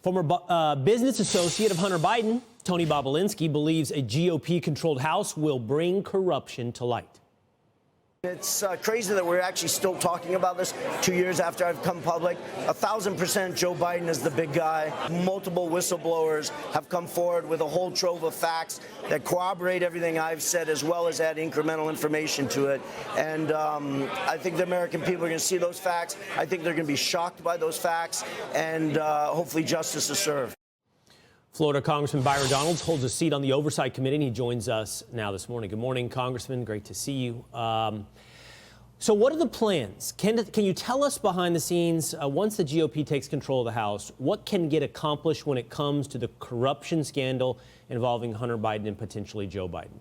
Former business associate of Hunter Biden, Tony Bobulinski, believes a GOP-controlled House will bring corruption to light. It's crazy that we're actually still talking about this 2 years after I've come public. 1,000% Joe Biden is the big guy. Multiple whistleblowers have come forward with a whole trove of facts that corroborate everything I've said, as well as add incremental information to it. And I think the American people are going to see those facts. I think they're going to be shocked by those facts, and hopefully justice is served. Florida Congressman Byron Donalds holds a seat on the Oversight Committee, and he joins us now this morning. Good morning, Congressman. Great to see you. So what are the plans? Can you tell us behind the scenes, once the GOP takes control of the House, what can get accomplished when it comes to the corruption scandal involving Hunter Biden and potentially Joe Biden?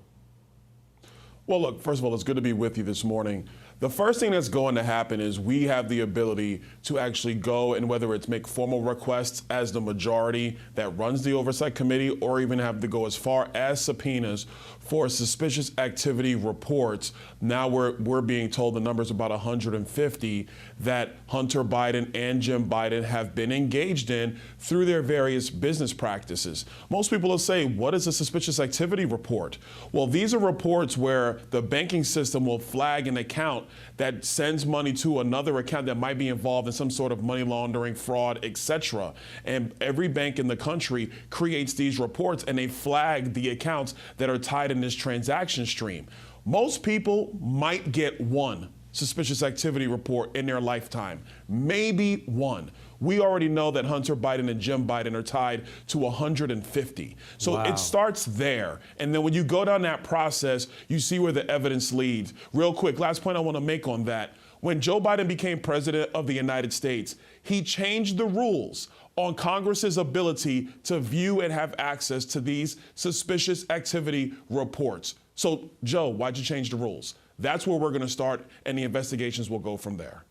Well, look, first of all, it's good to be with you this morning. The first thing that's going to happen is we have the ability to actually go and whether it's make formal requests as the majority that runs the Oversight Committee, or even have to go as far as subpoenas for suspicious activity reports. Now we're being told the number's about 150 that Hunter Biden and Jim Biden have been engaged in through their various business practices. Most people will say, what is a suspicious activity report? Well, these are reports where the banking system will flag an account that sends money to another account that might be involved in some sort of money laundering, fraud, etc. And every bank in the country creates these reports, and they flag the accounts that are tied in this transaction stream. Most people might get one suspicious activity report in their lifetime, maybe one. We already know that Hunter Biden and Jim Biden are tied to 150. So wow. It starts there. And then when you go down that process, you see where the evidence leads. Real quick, last point I want to make on that. When Joe Biden became president of the United States, he changed the rules on Congress's ability to view and have access to these suspicious activity reports. So, Joe, why'd you change the rules? That's where we're going to start, and the investigations will go from there.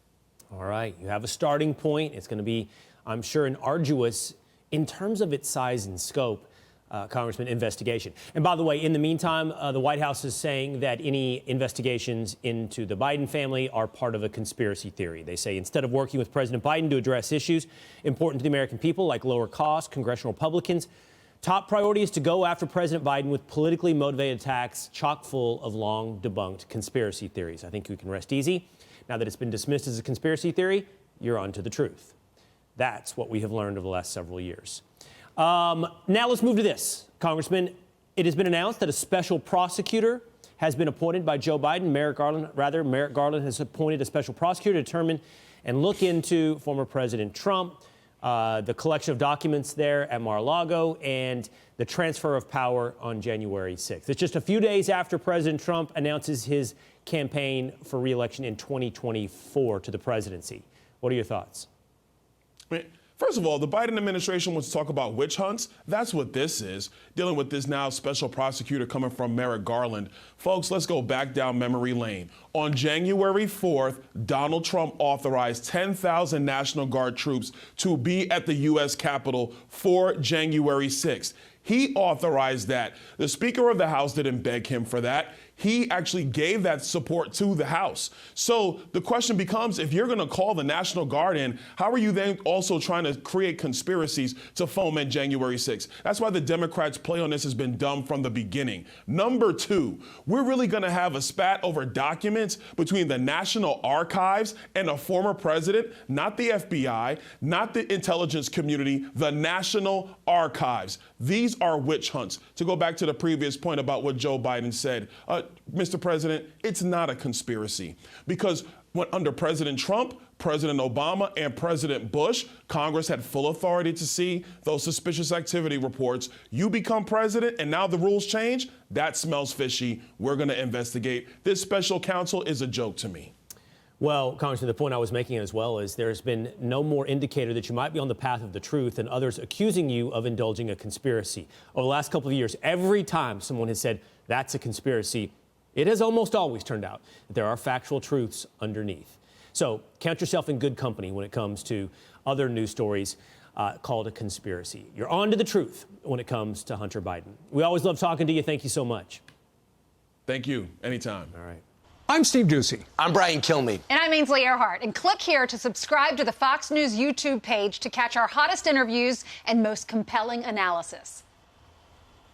All right. You have a starting point. It's going to be, I'm sure, an arduous, in terms of its size and scope, Congressman, investigation. And by the way, in the meantime, the White House is saying that any investigations into the Biden family are part of a conspiracy theory. They say instead of working with President Biden to address issues important to the American people, like lower costs, congressional Republicans, top priority is to go after President Biden with politically motivated attacks chock full of long debunked conspiracy theories. I think we can rest easy. Now that it's been dismissed as a conspiracy theory, you're on to the truth. That's what we have learned over the last several years. Now let's move to this. Congressman, it has been announced that a special prosecutor has been appointed by Joe Biden. Merrick Garland has appointed a special prosecutor to determine and look into former President Trump, the collection of documents there at Mar-a-Lago, and the transfer of power on January 6th. It's just a few days after President Trump announces his campaign for re-election in 2024 to the presidency. What are your thoughts? First of all, the Biden administration wants to talk about witch hunts. That's what this is, dealing with this now special prosecutor coming from Merrick Garland. Folks, let's go back down memory lane. On January 4th, Donald Trump authorized 10,000 National Guard troops to be at the U.S. Capitol for January 6th. He authorized that. The Speaker of the House didn't beg him for that. He actually gave that support to the House. So the question becomes, if you're going to call the National Guard in, how are you then also trying to create conspiracies to foment January 6th? That's why the Democrats' play on this has been dumb from the beginning. Number two, we're really going to have a spat over documents between the National Archives and a former president, not the FBI, not the intelligence community, the National Archives. These are witch hunts. To go back to the previous point about what Joe Biden said, Mr. President, it's not a conspiracy, because when under President Trump, President Obama, and President Bush, Congress had full authority to see those suspicious activity reports. You become president and now the rules change? That smells fishy. We're going to investigate. This special counsel is a joke to me. Well, Congressman, the point I was making as well is there's been no more indicator that you might be on the path of the truth than others accusing you of indulging a conspiracy. Over the last couple of years, every time someone has said that's a conspiracy, it has almost always turned out that there are factual truths underneath. So count yourself in good company when it comes to other news stories called a conspiracy. You're on to the truth when it comes to Hunter Biden. We always love talking to you. Thank you so much. Thank you. Anytime. All right. I'm Steve Ducey. I'm Brian Kilmeade. And I'm Ainsley Earhart. And click here to subscribe to the Fox News YouTube page to catch our hottest interviews and most compelling analysis.